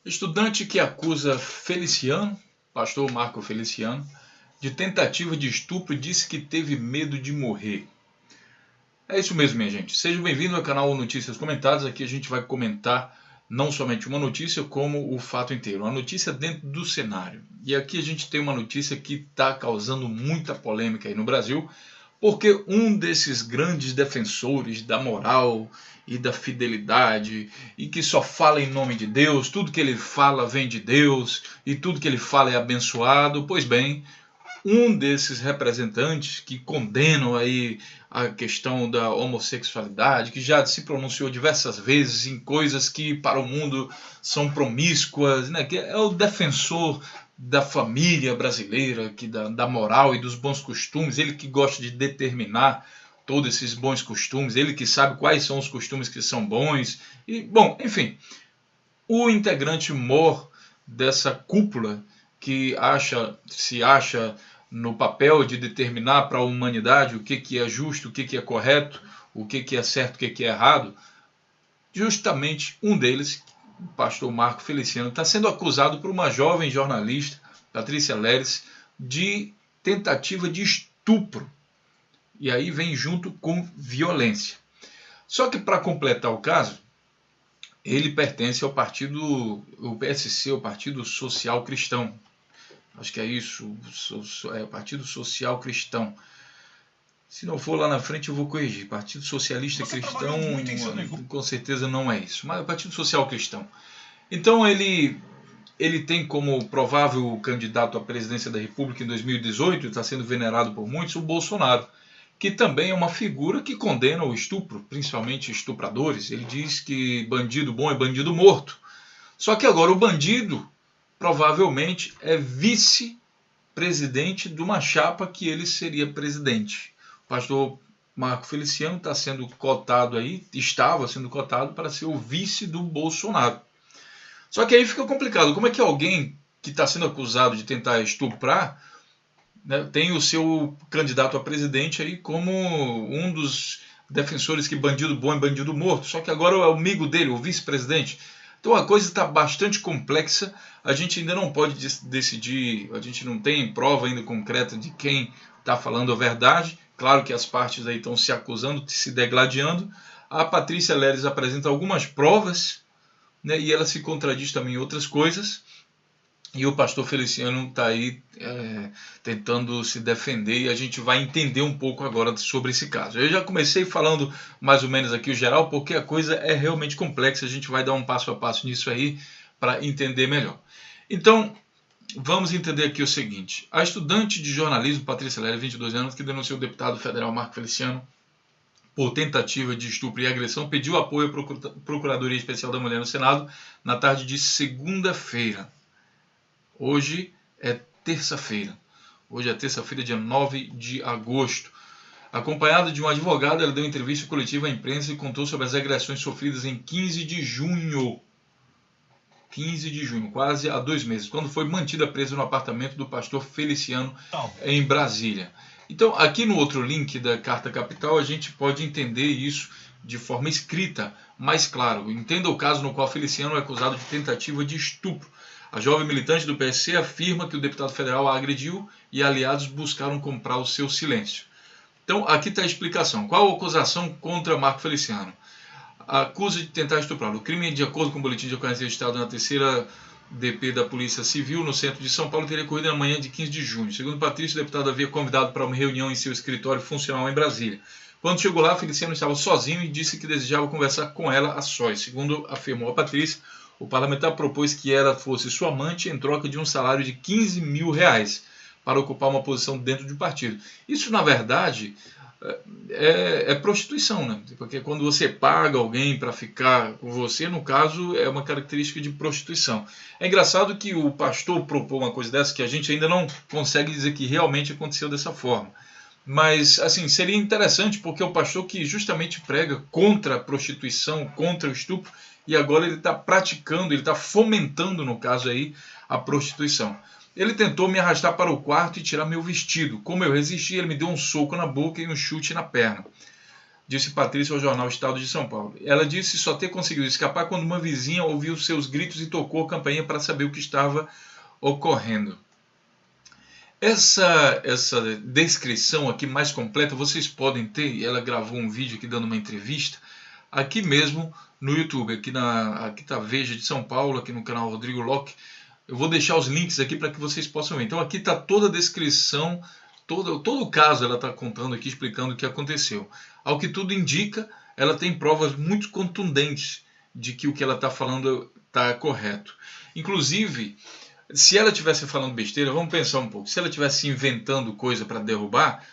Estudante que acusa Feliciano, pastor Marco Feliciano, de tentativa de estupro e disse que teve medo de morrer. É isso mesmo, minha gente. Sejam bem-vindos ao canal Notícias Comentadas. Aqui a gente vai comentar não somente uma notícia, como o fato inteiro. Uma notícia dentro do cenário. E aqui a gente tem uma notícia que está causando muita polêmica aí no Brasil, porque um desses grandes defensores da moral e da fidelidade, e que só fala em nome de Deus, tudo que ele fala vem de Deus, e tudo que ele fala é abençoado, pois bem, um desses representantes que condenam aí a questão da homossexualidade, que já se pronunciou diversas vezes em coisas que para o mundo são promíscuas, né? Que é o defensor da família brasileira, da moral e dos bons costumes, ele que gosta de determinar todos esses bons costumes, ele que sabe quais são os costumes que são bons, e, bom, enfim, o integrante mor dessa cúpula que se acha no papel de determinar para a humanidade o que é justo, o que é correto, o que é certo, o que é errado, justamente um deles, o pastor Marco Feliciano, está sendo acusado por uma jovem jornalista, Patrícia Leles, de tentativa de estupro. E aí vem junto com violência. Só que para completar o caso, ele pertence ao partido, o PSC, o Partido Social Cristão. Acho que é isso, é o Partido Social Cristão. Se não for lá na frente eu vou corrigir. Partido Socialista Cristão, com certeza não é isso, mas é o Partido Social Cristão. Então ele tem como provável candidato à presidência da República em 2018, está sendo venerado por muitos, o Bolsonaro, que também é uma figura que condena o estupro, principalmente estupradores. Ele diz que bandido bom é bandido morto. Só que agora o bandido provavelmente é vice-presidente de uma chapa que ele seria presidente. O pastor Marco Feliciano está sendo cotado aí, estava sendo cotado para ser o vice do Bolsonaro. Só que aí fica complicado. Como é que alguém que está sendo acusado de tentar estuprar, né, tem o seu candidato a presidente aí como um dos defensores que bandido bom é bandido morto, só que agora é o amigo dele, o vice-presidente. Então a coisa está bastante complexa, a gente ainda não pode decidir, a gente não tem prova ainda concreta de quem está falando a verdade. Claro que as partes aí estão se acusando, se degladiando. A Patrícia Leles apresenta algumas provas, né, e ela se contradiz também em outras coisas. E o pastor Feliciano está aí tentando se defender, e a gente vai entender um pouco agora sobre esse caso. Eu já comecei falando mais ou menos aqui o geral, porque a coisa é realmente complexa, a gente vai dar um passo a passo nisso aí para entender melhor. Então, vamos entender aqui o seguinte. A estudante de jornalismo, Patrícia Leles, 22 anos, que denunciou o deputado federal Marco Feliciano por tentativa de estupro e agressão, pediu apoio à Procuradoria Especial da Mulher no Senado na tarde de segunda-feira. Hoje é terça-feira. Hoje é terça-feira, dia 9 de agosto. Acompanhada de um advogado, ela deu entrevista coletiva à imprensa e contou sobre as agressões sofridas em 15 de junho. 15 de junho, quase há 2 meses, quando foi mantida presa no apartamento do pastor Feliciano em Brasília. Então, aqui no outro link da Carta Capital, a gente pode entender isso de forma escrita, mais claro. Entenda o caso no qual Feliciano é acusado de tentativa de estupro. A jovem militante do PSC afirma que o deputado federal a agrediu e aliados buscaram comprar o seu silêncio. Então, aqui está a explicação. Qual a acusação contra Marco Feliciano? Acusa de tentar estuprar. O crime, de acordo com o boletim de ocorrência registrado na terceira DP da Polícia Civil, no centro de São Paulo, teria ocorrido na manhã de 15 de junho. Segundo Patrícia, o deputado havia convidado para uma reunião em seu escritório funcional em Brasília. Quando chegou lá, Feliciano estava sozinho e disse que desejava conversar com ela a sós. Segundo afirmou a Patrícia, o parlamentar propôs que ela fosse sua amante em troca de um salário de R$15 mil para ocupar uma posição dentro do partido. Isso, na verdade, é prostituição, né? Porque quando você paga alguém para ficar com você, no caso, é uma característica de prostituição. É engraçado que o pastor propôs uma coisa dessa que a gente ainda não consegue dizer que realmente aconteceu dessa forma. Mas, assim, seria interessante porque é o pastor que justamente prega contra a prostituição, contra o estupro, e agora ele está praticando, ele está fomentando, no caso aí, a prostituição. Ele tentou me arrastar para o quarto e tirar meu vestido. Como eu resisti, ele me deu um soco na boca e um chute na perna. disse Patrícia ao jornal Estado de São Paulo. Ela disse só ter conseguido escapar quando uma vizinha ouviu seus gritos e tocou a campainha para saber o que estava ocorrendo. Essa descrição aqui mais completa vocês podem ter. Ela gravou um vídeo aqui dando uma entrevista aqui mesmo no YouTube, aqui tá Veja de São Paulo, aqui no canal Rodrigo Locke. Eu vou deixar os links aqui para que vocês possam ver. Então aqui está toda a descrição, todo o caso ela está contando aqui, explicando o que aconteceu. Ao que tudo indica, ela tem provas muito contundentes de que o que ela está falando está correto. Inclusive, se ela estivesse falando besteira, vamos pensar um pouco. Se ela estivesse inventando coisa para derrubar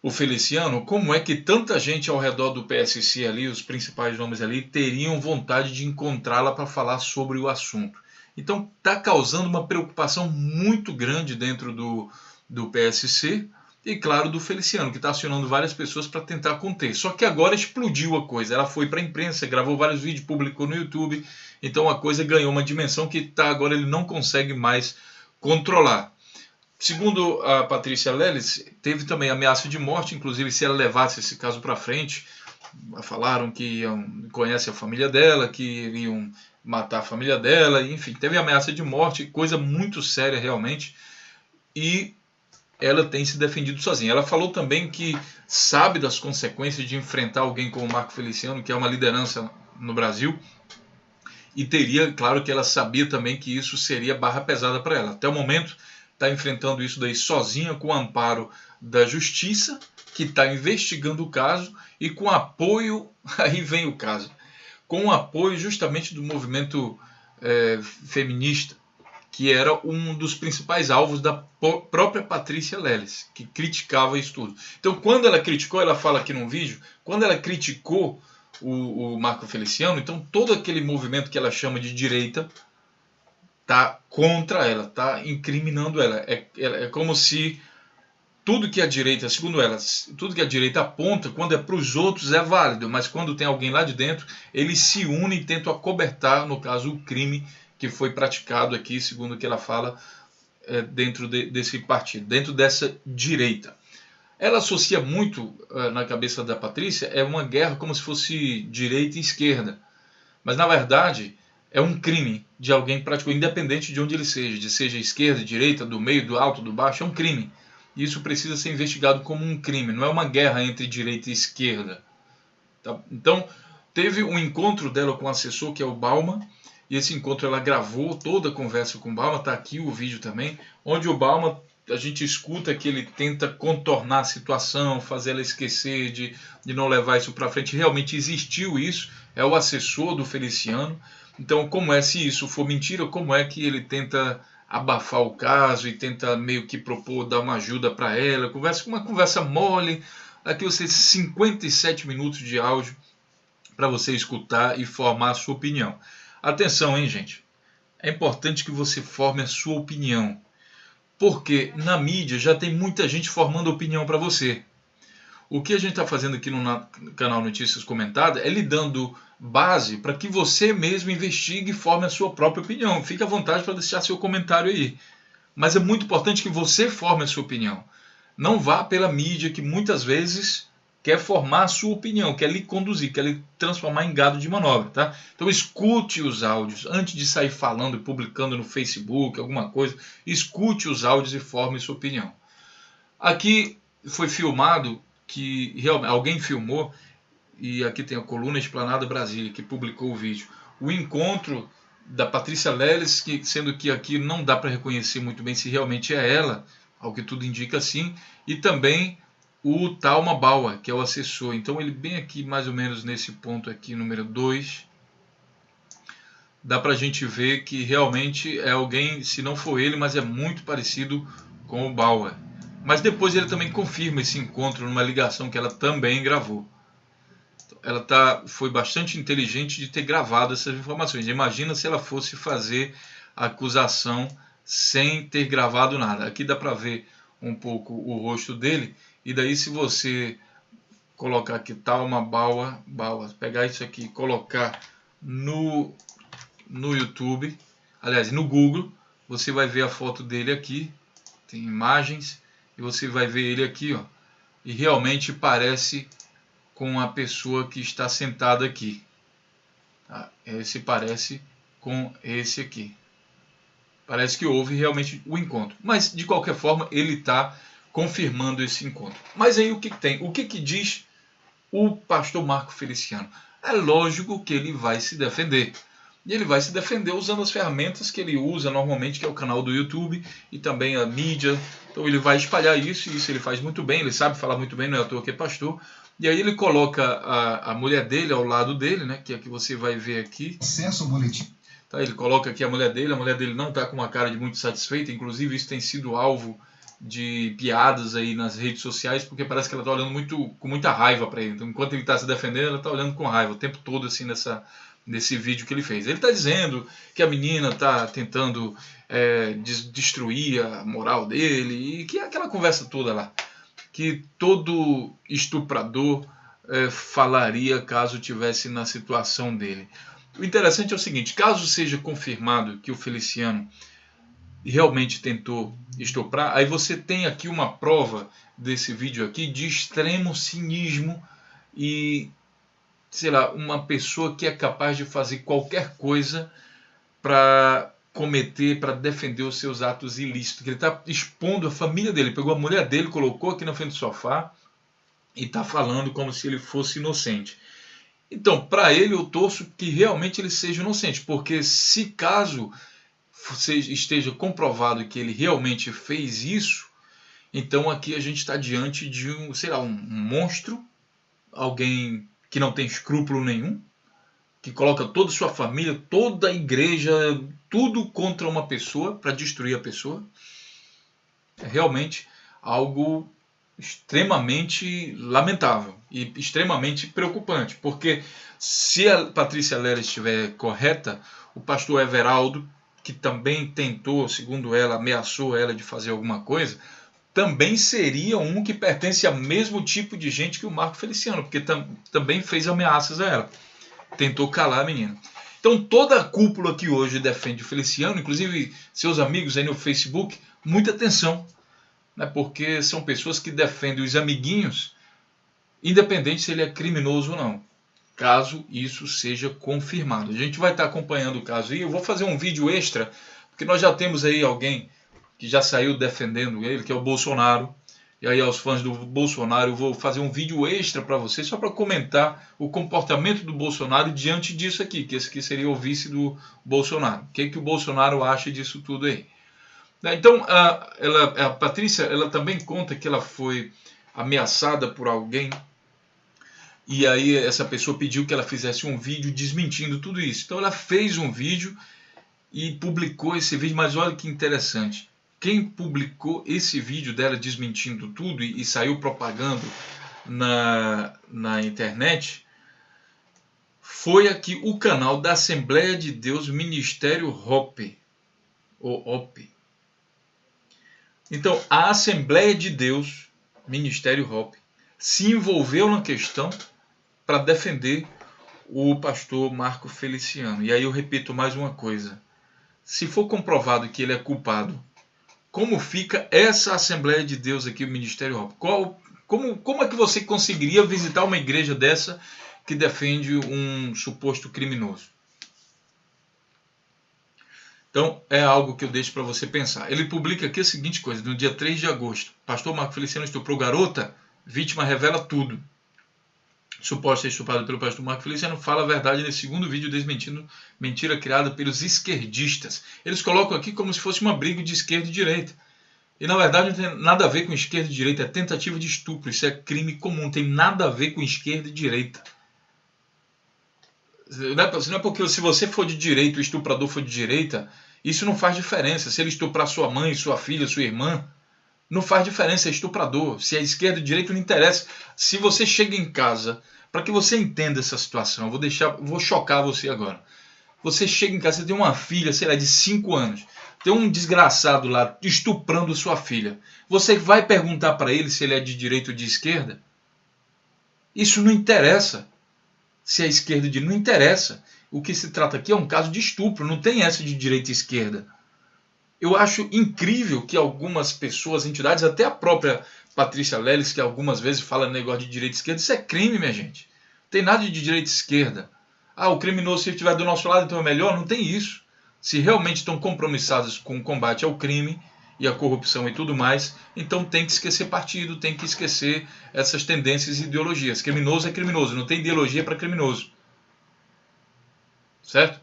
o Feliciano, como é que tanta gente ao redor do PSC ali, os principais nomes ali, teriam vontade de encontrá-la para falar sobre o assunto? Então está causando uma preocupação muito grande dentro do PSC e, claro, do Feliciano, que está acionando várias pessoas para tentar conter. Só que agora explodiu a coisa. Ela foi para a imprensa, gravou vários vídeos, publicou no YouTube. Então a coisa ganhou uma dimensão que agora ele não consegue mais controlar. Segundo a Patrícia Leles, teve também ameaça de morte, inclusive se ela levasse esse caso para frente. Falaram que conhece a família dela, que iriam matar a família dela, enfim, teve ameaça de morte, coisa muito séria realmente, e ela tem se defendido sozinha. Ela falou também que sabe das consequências de enfrentar alguém como o Marco Feliciano, que é uma liderança no Brasil, e teria, claro que ela sabia também que isso seria barra pesada para ela. Até o momento está enfrentando isso daí sozinha, com o amparo da justiça, que está investigando o caso, e com apoio, aí vem o caso, com o apoio justamente do movimento feminista, que era um dos principais alvos da própria Patrícia Leles, que criticava isso tudo. Então, quando ela criticou, ela fala aqui num vídeo, quando ela criticou o Marco Feliciano, então todo aquele movimento que ela chama de direita está contra ela, está incriminando ela. É como se tudo que a direita, segundo ela, tudo que a direita aponta, quando é para os outros é válido, mas quando tem alguém lá de dentro, eles se unem e tentam acobertar, no caso, o crime que foi praticado aqui, segundo o que ela fala, dentro desse partido, dentro dessa direita. Ela associa muito, na cabeça da Patrícia, é uma guerra como se fosse direita e esquerda, mas na verdade é um crime de alguém praticou, independente de onde ele seja esquerda, direita, do meio, do alto, do baixo, é um crime. Isso precisa ser investigado como um crime, não é uma guerra entre direita e esquerda. Tá? Então, teve um encontro dela com o assessor, que é o Bauman, e esse encontro ela gravou toda a conversa com o Bauman, está aqui o vídeo também, onde o Bauman, a gente escuta que ele tenta contornar a situação, fazer ela esquecer de não levar isso para frente. Realmente existiu isso, é o assessor do Feliciano. Então, como é, se isso for mentira, como é que ele tenta abafar o caso e tenta meio que propor, dar uma ajuda para ela, uma conversa mole, aqui você 57 minutos de áudio para você escutar e formar a sua opinião. Atenção, hein, gente? É importante que você forme a sua opinião, porque na mídia já tem muita gente formando opinião para você. O que a gente está fazendo aqui no canal Notícias Comentadas é lhe dando base para que você mesmo investigue e forme a sua própria opinião. Fique à vontade para deixar seu comentário aí. Mas é muito importante que você forme a sua opinião. Não vá pela mídia que muitas vezes quer formar a sua opinião, quer lhe conduzir, quer lhe transformar em gado de manobra. Tá? Então escute os áudios antes de sair falando e publicando no Facebook, alguma coisa. Escute os áudios e forme sua opinião. Aqui foi filmado que realmente alguém filmou, e aqui tem a coluna Esplanada Brasília, que publicou o vídeo, o encontro da Patrícia Leles, sendo que aqui não dá para reconhecer muito bem se realmente é ela, ao que tudo indica sim, e também o Talma Bauer, que é o assessor. Então ele bem aqui, mais ou menos nesse ponto aqui, número 2, dá para a gente ver que realmente é alguém, se não for ele, mas é muito parecido com o Bauer. Mas depois ele também confirma esse encontro numa ligação que ela também gravou. Ela foi bastante inteligente de ter gravado essas informações. Imagina se ela fosse fazer a acusação sem ter gravado nada. Aqui dá para ver um pouco o rosto dele. E daí, se você colocar aqui Talma Bauer, pegar isso aqui e colocar no YouTube, aliás, no Google, você vai ver a foto dele aqui. Tem imagens. E você vai ver ele aqui, ó, e realmente parece com a pessoa que está sentada aqui. Tá? Esse parece com esse aqui. Parece que houve realmente o encontro. Mas, de qualquer forma, ele está confirmando esse encontro. Mas aí o que tem? O que diz o pastor Marco Feliciano? É lógico que ele vai se defender. E ele vai se defender usando as ferramentas que ele usa normalmente, que é o canal do YouTube e também a mídia. Então ele vai espalhar isso, e isso ele faz muito bem, ele sabe falar muito bem, não é à toa que é pastor. E aí ele coloca a mulher dele ao lado dele, né, que é a que você vai ver aqui. Acesso ao boletim. Tá, ele coloca aqui a mulher dele não está com uma cara de muito satisfeita, inclusive isso tem sido alvo de piadas aí nas redes sociais, porque parece que ela está olhando com muita raiva para ele. Então, enquanto ele está se defendendo, ela está olhando com raiva o tempo todo assim nesse vídeo que ele fez. Ele está dizendo que a menina está tentando destruir a moral dele, e que é aquela conversa toda lá, que todo estuprador falaria caso tivesse na situação dele. O interessante é o seguinte: caso seja confirmado que o Feliciano realmente tentou estuprar, aí você tem aqui uma prova desse vídeo aqui de extremo cinismo e, sei lá, uma pessoa que é capaz de fazer qualquer coisa para cometer, para defender os seus atos ilícitos. Ele está expondo a família dele, pegou a mulher dele, colocou aqui na frente do sofá e está falando como se ele fosse inocente. Então, para ele, eu torço que realmente ele seja inocente, porque se caso esteja comprovado que ele realmente fez isso, então aqui a gente está diante de um monstro, alguém que não tem escrúpulo nenhum, que coloca toda a sua família, toda a igreja, tudo contra uma pessoa, para destruir a pessoa. É realmente algo extremamente lamentável e extremamente preocupante, porque se a Patrícia Lera estiver correta, o pastor Everaldo, que também tentou, segundo ela, ameaçou ela de fazer alguma coisa, também seria um que pertence ao mesmo tipo de gente que o Marco Feliciano, porque também fez ameaças a ela, tentou calar a menina. Então toda a cúpula que hoje defende o Feliciano, inclusive seus amigos aí no Facebook, muita atenção, porque são pessoas que defendem os amiguinhos, independente se ele é criminoso ou não, caso isso seja confirmado. A gente vai estar acompanhando o caso e eu vou fazer um vídeo extra, porque nós já temos aí alguém que já saiu defendendo ele, que é o Bolsonaro. E aí aos fãs do Bolsonaro eu vou fazer um vídeo extra para vocês, só para comentar o comportamento do Bolsonaro diante disso aqui, que esse aqui seria o vice do Bolsonaro. O que o Bolsonaro acha disso tudo aí? Então, a Patrícia, ela também conta que ela foi ameaçada por alguém, e aí essa pessoa pediu que ela fizesse um vídeo desmentindo tudo isso. Então ela fez um vídeo e publicou esse vídeo, mas olha que interessante. Quem publicou esse vídeo dela desmentindo tudo e saiu propagando na internet foi aqui o canal da Assembleia de Deus Ministério Hope, ou OP. Então, a Assembleia de Deus, Ministério Hope, se envolveu na questão para defender o pastor Marco Feliciano. E aí eu repito mais uma coisa. Se for comprovado que ele é culpado, como fica essa Assembleia de Deus aqui, o Ministério Hope? Como é que você conseguiria visitar uma igreja dessa que defende um suposto criminoso? Então, é algo que eu deixo para você pensar. Ele publica aqui a seguinte coisa, no dia 3 de agosto. Pastor Marco Feliciano estuprou garota, vítima revela tudo. Suposto ser estuprado pelo pastor Marco Feliciano, fala a verdade nesse segundo vídeo desmentindo mentira criada pelos esquerdistas. Eles colocam aqui como se fosse uma briga de esquerda e direita. E na verdade não tem nada a ver com esquerda e direita, é tentativa de estupro, isso é crime comum, não tem nada a ver com esquerda e direita. Não é porque se você for de direita, o estuprador for de direita, isso não faz diferença. Se ele estuprar sua mãe, sua filha, sua irmã, não faz diferença, é estuprador. Se é esquerda ou direita, não interessa. Se você chega em casa, para que você entenda essa situação, vou chocar você agora. Você chega em casa, você tem uma filha, sei lá, de 5 anos. Tem um desgraçado lá estuprando sua filha. Você vai perguntar para ele se ele é de direita ou de esquerda? Isso não interessa. Se é esquerda ou de direita, não interessa. O que se trata aqui é um caso de estupro, não tem essa de direita e esquerda. Eu acho incrível que algumas pessoas, entidades, até a própria Patrícia Leles, que algumas vezes fala negócio de direita e esquerda, isso é crime, minha gente. Não tem nada de direita e esquerda. O criminoso, se estiver do nosso lado, então é melhor? Não tem isso. Se realmente estão compromissados com o combate ao crime e à corrupção e tudo mais, então tem que esquecer partido, tem que esquecer essas tendências e ideologias. Criminoso é criminoso, não tem ideologia para criminoso. Certo?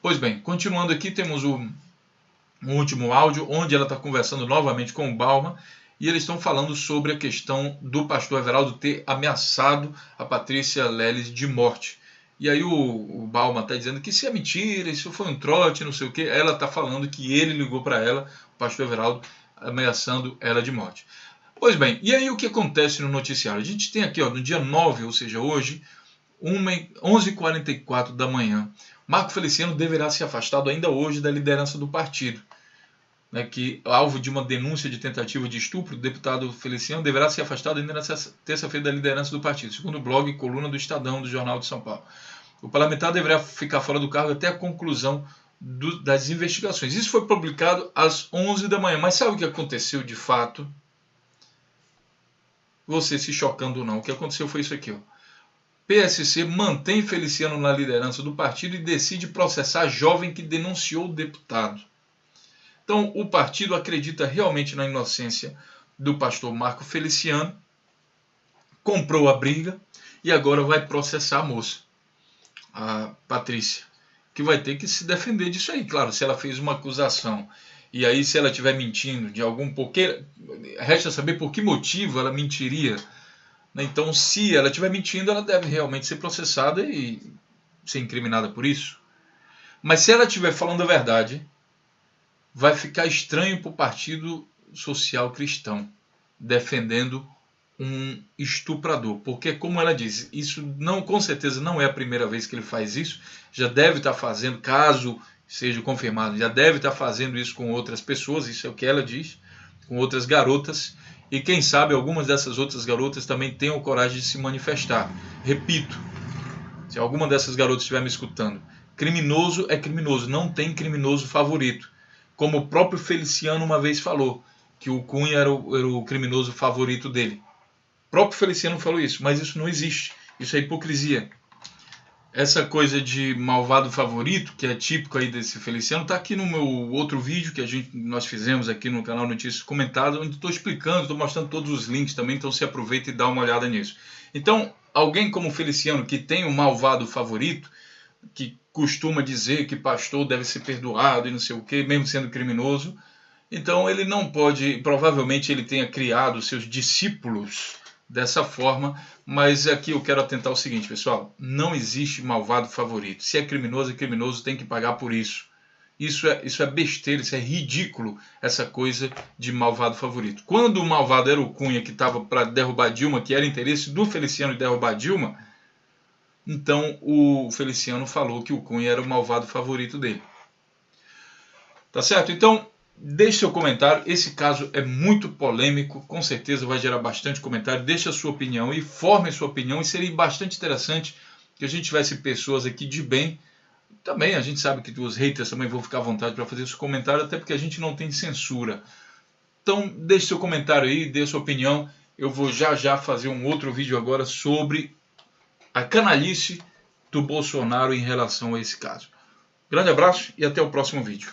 Pois bem, continuando aqui, temos um último áudio, onde ela está conversando novamente com o Bauman, e eles estão falando sobre a questão do pastor Everaldo ter ameaçado a Patrícia Leles de morte. E aí o Bauman está dizendo que isso é mentira, isso foi um trote, não sei o quê. Ela está falando que ele ligou para ela, o pastor Everaldo, ameaçando ela de morte. Pois bem, e aí o que acontece no noticiário? A gente tem aqui, no dia 9, ou seja, hoje, 11h44 da manhã, Marco Feliciano deverá ser afastado ainda hoje da liderança do partido. Que, alvo de uma denúncia de tentativa de estupro, o deputado Feliciano deverá ser afastado ainda nessa terça-feira da liderança do partido, segundo o blog e coluna do Estadão, do Jornal de São Paulo. O parlamentar deverá ficar fora do cargo até a conclusão das investigações. Isso foi publicado às 11 da manhã. Mas sabe o que aconteceu de fato? Você se chocando ou não. O que aconteceu foi isso aqui. PSC mantém Feliciano na liderança do partido e decide processar jovem que denunciou o deputado. Então, o partido acredita realmente na inocência do pastor Marco Feliciano, comprou a briga e agora vai processar a moça, a Patrícia, que vai ter que se defender disso aí. Claro, se ela fez uma acusação e aí se ela estiver mentindo de algum porquê, resta saber por que motivo ela mentiria. Então, se ela estiver mentindo, ela deve realmente ser processada e ser incriminada por isso. Mas se ela estiver falando a verdade, vai ficar estranho para o Partido Social Cristão defendendo um estuprador, porque como ela diz, isso não, com certeza não é a primeira vez que ele faz isso, já deve estar fazendo, caso seja confirmado, já deve estar fazendo isso com outras pessoas, isso é o que ela diz, com outras garotas, e quem sabe algumas dessas outras garotas também tenham coragem de se manifestar. Repito, se alguma dessas garotas estiver me escutando, criminoso é criminoso, não tem criminoso favorito. Como o próprio Feliciano uma vez falou, que o Cunha era o criminoso favorito dele. O próprio Feliciano falou isso, mas isso não existe. Isso é hipocrisia. Essa coisa de malvado favorito, que é típico aí desse Feliciano, está aqui no meu outro vídeo que nós fizemos aqui no canal Notícias Comentadas, onde estou explicando, estou mostrando todos os links também, então se aproveita e dá uma olhada nisso. Então, alguém como o Feliciano, que tem um malvado favorito, que costuma dizer que pastor deve ser perdoado e não sei o que, mesmo sendo criminoso, então ele não pode, provavelmente ele tenha criado seus discípulos dessa forma, mas aqui eu quero atentar o seguinte, pessoal, não existe malvado favorito. Se é criminoso, tem que pagar por isso. Isso é besteira, isso é ridículo, essa coisa de malvado favorito. Quando o malvado era o Cunha, que estava para derrubar Dilma, que era interesse do Feliciano de derrubar Dilma, então o Feliciano falou que o Cunha era o malvado favorito dele. Tá certo? Então, deixe seu comentário. Esse caso é muito polêmico, com certeza vai gerar bastante comentário. Deixe a sua opinião e forme a sua opinião. E seria bastante interessante que a gente tivesse pessoas aqui de bem. Também a gente sabe que os haters também vão ficar à vontade para fazer seus comentários, até porque a gente não tem censura. Então, deixe seu comentário aí, dê sua opinião. Eu vou já fazer um outro vídeo agora sobre a canalice do Bolsonaro em relação a esse caso. Grande abraço e até o próximo vídeo.